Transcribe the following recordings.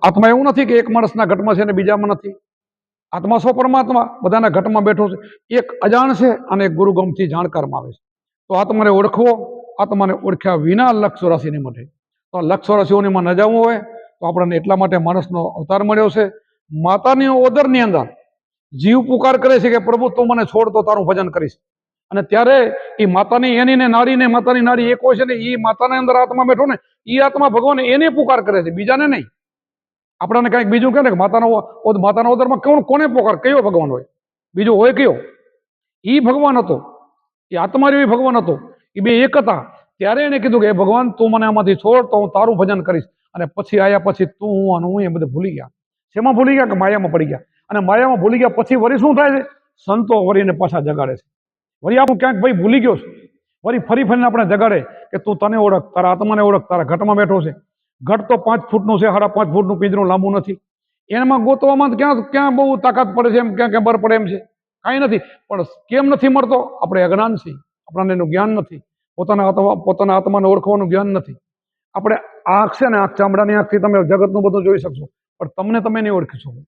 આત્મા એવું નથી કે એક માણસના ઘટમાં છે ને બીજામાં નથી. આત્મા સ્વ પરમાત્મા બધાના ઘટમાં બેઠો છે. એક અજાણ છે અને એક ગુરુગમથી જાણકારમાં આવે છે. તો આત્માને ઓળખવો, આત્માને ઓળખ્યા વિના લક્ષ ચોરાસીની મટે. તો લક્ષ ચોરાસીઓનીમાં ન જવું હોય તો આપણને એટલા માટે માણસનો અવતાર મળ્યો છે. માતાની ઓદરની અંદર જીવ પુકાર કરે છે કે પ્રભુ તું મને છોડ તો તારું ભજન કરીશ. અને ત્યારે એ માતાની એની ને નારીને માતાની નારી એક હોય છે ને એ માતાની અંદર આત્મા બેઠો ને એ આત્મા ભગવાન એને પુકાર કરે છે, બીજાને નહીં. આપણને કંઈક બીજું કહે ને કે માતાના ઓદરમાં કોને પુકાર, કયો ભગવાન હોય? બીજો હોય કયો? એ ભગવાન હતો, એ આત્મા રહ્યો એ ભગવાન હતો, એ બે એક હતા. ત્યારે એને કીધું કે ભગવાન તું મને આમાંથી છોડ તો હું તારું ભજન કરીશ. અને પછી આયા પછી તું હું અને હું એ બધે ભૂલી ગયા. શેમાં ભૂલી ગયા? કે માયામાં પડી ગયા. અને માયામાં ભૂલી ગયા પછી વળી શું થાય છે? સંતો વળીને પાછા જગાડે છે. વળી આપણું ક્યાંક ભાઈ ભૂલી ગયો છે, વળી ફરી ફરીને આપણે જગાડે કે તું તને ઓળખ, તારા આત્માને ઓળખ, તારા ઘટમાં બેઠો છે. ઘટ તો 5 ફૂટનું છે, 5.5 ફૂટનું પિંજરું લાંબુ નથી. એમાં ગોતવામાં ક્યાં બહુ તાકાત પડે છે, એમ ક્યાં બર પડે એમ છે? કાંઈ નથી. પણ કેમ નથી મળતો? આપણે અજ્ઞાન છીએ, આપણને એનું જ્ઞાન નથી, પોતાના આત્માને ઓળખવાનું જ્ઞાન નથી. આપણે આંખ છે ને, આંખ ચામડાની આંખથી તમે જગતનું બધું જોઈ શકશો, પણ તમે નહીં ઓળખી શકો.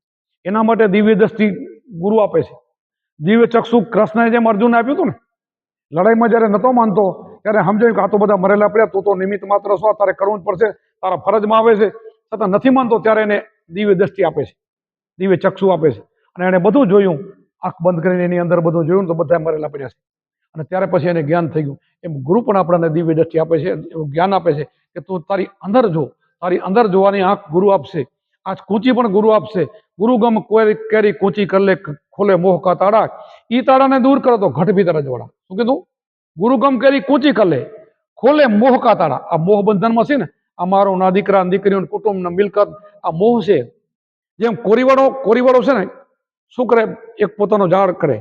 એના માટે દિવ્ય દ્રષ્ટિ ગુરુ આપે છે. દિવ્ય ચક્ષુ કૃષ્ણએ જેમ અર્જુનને આપ્યું હતું ને, લડાઈમાં જ્યારે નતો માનતો ત્યારે સમજાયું કે આ તો બધા મરેલા પડ્યા, તું તો નિમિત્ત માત્ર છો, તારે કરવું જ પડશે, તારા ફરજમાં આવે છે. છતાં નથી માનતો ત્યારે એને દિવ્ય દ્રષ્ટિ આપે છે, દિવ્ય ચક્ષુ આપે છે. અને એને બધું જોયું, આંખ બંધ કરીને એની અંદર બધું જોયું તો બધા મરેલા પડ્યા છે. અને ત્યારે પછી એને જ્ઞાન થઈ ગયું. એમ ગુરુ પણ આપણને દિવ્ય દ્રષ્ટિ આપે છે, એવું જ્ઞાન આપે છે કે તું તારી અંદર જો, તારી અંદર જોવાની આંખ ગુરુ આપશે. આંખ કૂંચી પણ ગુરુ આપશે. ગુરુગમ કેરી કૂંચી કર લે, ખોલે મોહ કા તાળા, ઈ તાળાને દૂર કરો તો ઘટ ભીતર અજવાળા. શું કીધું? ગુરુગમ કેરી કૂંચી કર લે, ખોલે મોહ કા તાળા. આ મોહ બંધનમાં છે ને, આ મારો ના દીકરા દીકરીઓ કુટુંબ ના મિલકત, આ મોહ છે. જેમ કોરીવાળો છે ને, શું કરે? એક પોતાનો ઝાડ કરે.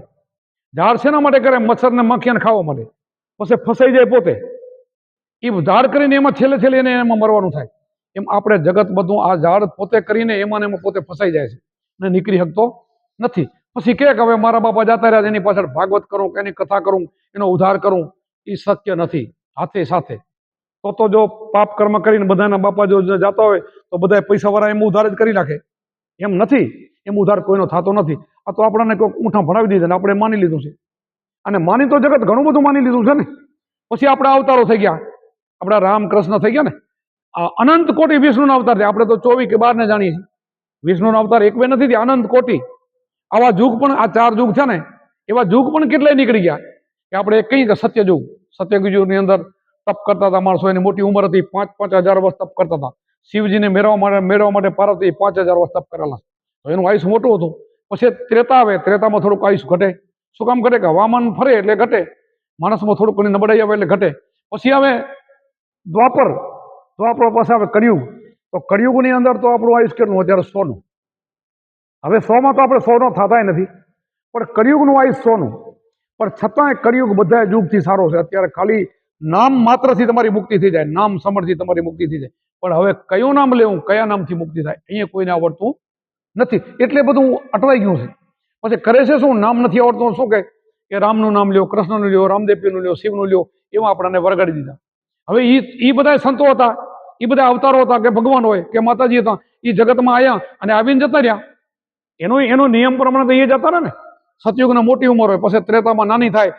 ઝાડ શેના માટે કરે? મચ્છરને માખીને ખાવા માટે. પછી ફસાઈ જાય પોતે. એ ઝાડ કરીને એમાં છેલ્લે એને એમાં મરવાનું થાય. એમ આપણે જગત બધું આ ઝાડ પોતે કરીને એમાં પોતે ફસાઈ જાય છે અને નીકળી શકતો નથી. પછી કે હવે મારા બાપા જતા રહ્યા, એની પાછળ ભાગવત કરું કે એની કથા કરું, એનો ઉદ્ધાર કરું, એ શક્ય નથી. હાથે સાથે તો જો પાપ કર્મ કરીને બધાના બાપા જો જતા હોય તો બધા પૈસા વાળા એમ ઉદ્ધાર જ કરી નાખે. એમ નથી, એમ ઉદ્ધાર કોઈનો થતો નથી. આ તો આપણને કોઈ ઊંઠા ભણાવી દીધા ને આપણે માની લીધું છે. અને માની તો જગત ઘણું બધું માની લીધું છે ને. પછી આપણા અવતારો થઈ ગયા, આપણા રામકૃષ્ણ થઈ ગયા ને. અનંત કોટી વિષ્ણુના અવતાર છે. આપણે તો 24 કે 12 ને જાણીએ છીએ. વિષ્ણુના અવતાર એક બે નથી, અનંત કોટી. આવા યુગ પણ, આ 4 યુગ છે ને, એવા યુગ પણ કેટલાય નીકળી ગયા. કે આપણે કહીએ કે સત્યયુગ, સત્યયુગની અંદર તપ કરતા હતા માણસો. એની મોટી ઉંમર હતી, 5,000 વર્ષ તપ કરતા હતા. શિવજીને મેળવવા માટે પાર્વતી 5,000 વર્ષ તપ કરેલા. તો એનું આયુષ મોટું હતું. પછી ત્રેતા આવે, ત્રેતામાં થોડુંક આયુષ ઘટે. શું કામ ઘટે? કે હવામાન ફરે એટલે ઘટે, માણસમાં થોડુંક ઘણી નબળાઈ આવે એટલે ઘટે. પછી આવે દ્વાપર પાસે આવે કળિયુગ. તો કળિયુગની અંદર તો આપણું આયુષ કેટલું? અત્યારે 100નું. હવે 100માં તો આપણે 100 થતા નથી, પણ કળિયુગનું આયુષ 100નું. પણ છતાંય કળિયુગ બધા યુગથી સારો છે. અત્યારે ખાલી નામ માત્રથી તમારી મુક્તિ થઈ જાય, નામ સમરથી તમારી મુક્તિ થઈ જાય. પણ હવે કયું નામ લેવું, કયા નામથી મુક્તિ થાય, અહીંયા કોઈને આવડતું નથી. એટલે બધું અટવાઈ ગયું છે. પછી કરે છે શું? નામ નથી આવડતું, શું કે રામનું નામ લ્યો, કૃષ્ણનું લ્યો, રામદેવનું લ્યો, શિવનું લ્યો, એમાં આપણને વરગાડી દીધા. હવે એ બધા સંતો હતા, એ બધા અવતારો હતા કે ભગવાન હોય કે માતાજી હતા, એ જગતમાં આવ્યા અને આવીને જતા રહ્યા. એનો નિયમ પ્રમાણે તો એ જતા રહે ને. સતયુગમાં મોટી ઉંમર હોય, પછી ત્રેતામાં નાની થાય,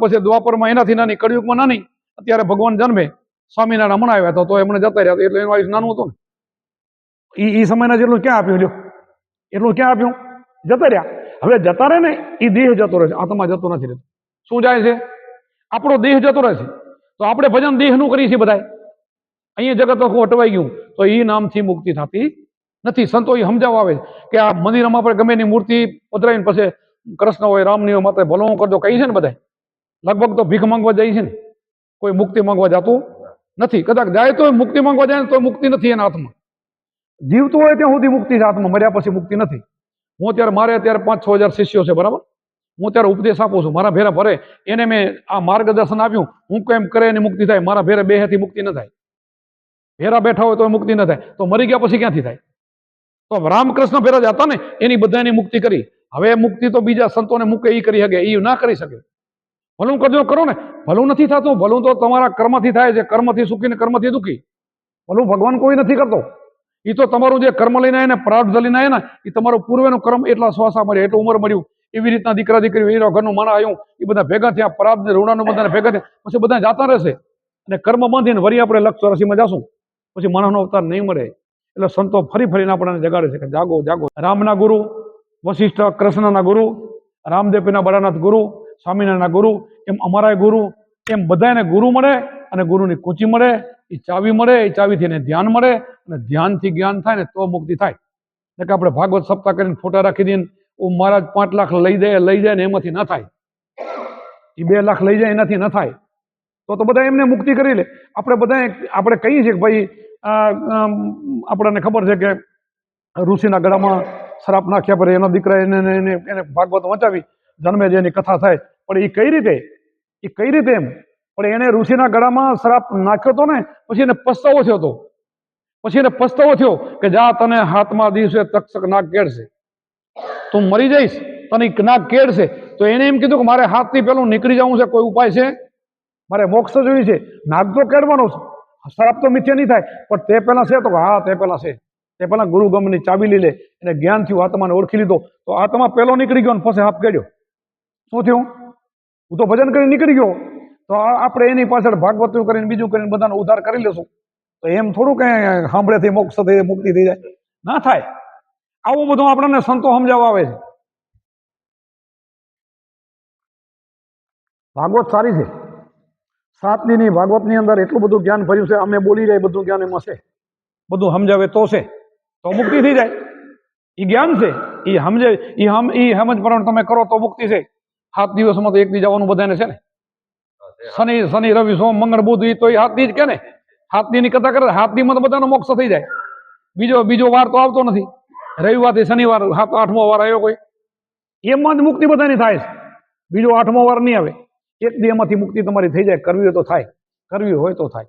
પછી દ્વાપરમાં એનાથી નાની, કળિયુગમાં નાની. અત્યારે ભગવાન જન્મે, સ્વામિનારાયણ હમણાં આવ્યા તો એમને જતા રહ્યા, એટલે એનું આયુષ નાનું હતું ને. એ સમયના જેટલું ક્યાં આપ્યું લ્યો? એટલું ક્યાં આપ્યું? જતા રહ્યા. હવે જતા રહે ને, એ દેહ જતો રહે છે, આત્મા જતો નથી રહેતો. શું જાય છે? આપણો દેહ જતો રહે છે. તો આપણે ભજન દેહનું કરીએ છીએ બધા. અહીંયા જગત આખું અટવાઈ ગયું. તો એ નામથી મુક્તિ થતી નથી. સંતો એ સમજાવવા આવે કે આ મંદિરમાં આપણે ગમે એની મૂર્તિ પધરાવીને પછી કૃષ્ણ હોય, રામની હોય, માતા ભલો કરજો કહી છે ને બધા. લગભગ તો ભીખ માંગવા જાય છે ને, કોઈ મુક્તિ માંગવા જતું નથી. કદાચ જાય તો મુક્તિ માંગવા જાય તો મુક્તિ નથી એના હાથમાં. જીવતું હોય ત્યાં સુધી મુક્તિ છે હાથમાં, મર્યા પછી મુક્તિ નથી. મારે અત્યારે 5-6 હજાર શિષ્યો છે, બરાબર. હું ત્યારે ઉપદેશ આપું છું, મારા ભેરા ભરે એને મેં આ માર્ગદર્શન આપ્યું. હું કેમ કરે એની મુક્તિ થાય, મારા ભેરે બેહેથી મુક્તિ ન થાય. ભેરા બેઠા હોય તો મુક્તિ ન થાય, તો મરી ગયા પછી ક્યાંથી થાય? તો રામકૃષ્ણ ભેરા જ હતા ને, એની બધાની મુક્તિ કરી. હવે મુક્તિ તો બીજા સંતોને મૂકે એ કરી શકે, એ ના કરી શકે. ભલું કરજો કરો ને, ભલું નથી થતું. ભલું તો તમારા કર્મથી થાય છે, કર્મથી સુખી ને કર્મથી દુઃખી. ભલું ભગવાન કોઈ નથી કરતો. એ તો તમારું જે કર્મ લઈને આવે ને પ્રાર્થ લઈને આવે ને એ તમારું પૂર્વેનું કર્મ એટલા શ્વાસા મળ્યા એટલું ઉંમર મળ્યું એવી રીતના દીકરા દીકરી વીરો ઘરનું માણા આવ્યું એ બધા ભેગા થયા પ્રાર્થ ને ઋણાનું બધાને ભેગા થયા પછી બધા જાતા રહેશે અને કર્મ બાંધીને વળી આપણે લક્ષ ચોરાસીમાં જાશું પછી માણસનો અવતાર નહીં મળે એટલે સંતો ફરી ફરીને આપણને જગાડે છે કે જાગો જાગો રામના ગુરુ વશિષ્ઠ કૃષ્ણના ગુરુ રામદેવના બળાનાથ ગુરુ સ્વામિનારાયણના ગુરુ એમ અમારા ગુરુ એમ બધાને ગુરુ મળે અને ગુરુની કૂંચી મળે એ ચાવી મળે એ ચાવીથી એને ધ્યાન મળે અને ધ્યાનથી જ્ઞાન થાય ને તો મુક્તિ થાય એટલે કે આપણે ભાગવત સપ્તાહ કરીને ફોટા રાખી દઈએ મહારાજ 5 લાખ લઈ જાય ને એમાંથી ન થાય એ 2 લાખ લઈ જાય એનાથી ન થાય તો બધા એમને મુક્તિ કરી લે આપણે કહીએ છીએ કે ભાઈ આપણને ખબર છે કે ઋષિના ગળામાં શ્રાપ નાખ્યા પર એના દીકરા એને ભાગવત વંચાવી જન્મે જેની કથા થાય પણ એ કઈ રીતે એમ પણ એને ઋષિના ગળામાં શ્રાપ નાખ્યો હતો ને પછી એને પસ્તાવો થયો કે જા તને હાથમાં દિવસે તક્ષક નાગ કેળશે તું મરી જઈશ તને નાગ કેળશે તો એને એમ કીધું કે મારે હાથથી પેલું નીકળી જવું છે કોઈ ઉપાય છે મારે મોક્ષ જોઈ છે નાગ તો કેળવાનો છે શ્રાપ તો મિથ્યા નહીં થાય પણ તે પહેલા છે તો હા તે પહેલા ગુરુ ગમની ચાવી લઈ લે એને જ્ઞાન થયું આત્માને ઓળખી લીધો તો આત્મા પહેલો નીકળી ગયો ને પછી હાથ કેળ્યો શું થયું હું તો ભજન કરીને નીકળી ગયો તો આપણે એની પાછળ ભાગવતું કરીને બીજું કરીને બધાનો ઉદ્ધાર કરી લેશું તો એમ થોડું કઈ સાંભળેથી મોક્ષ થઈ મુક્તિ થઈ જાય ના થાય આવું બધું આપણને સંતો સમજાવવા આવે છે ભાગવત સારી છે 7 દીની ભાગવતની અંદર એટલું બધું જ્ઞાન ભર્યું છે અમે બોલી જાય બધું જ્ઞાન એમાં છે બધું સમજાવે તો મુક્તિ થઈ જાય એ જ્ઞાન છે એ સમજ પ્રમાણે તમે કરો તો મુક્તિ છે 7 દિવસમાં તો 1 દી જવાનું બધાને છે ને શનિ રવિ સોમ મંગળ બુધ એ તો 7 દી જ કે ને 7 દીની કથા કરે 7 દીમાં તો બધાનો મોક્ષ થઈ જાય બીજો વાર તો આવતો નથી રવિવારથી શનિવાર 7 8મો વાર આવ્યો કોઈ એમાં જ મુક્તિ બધાની થાય છે બીજો 8મો વાર નહીં આવે 1 દી એમાંથી મુક્તિ તમારી થઈ જાય કરવી હોય તો થાય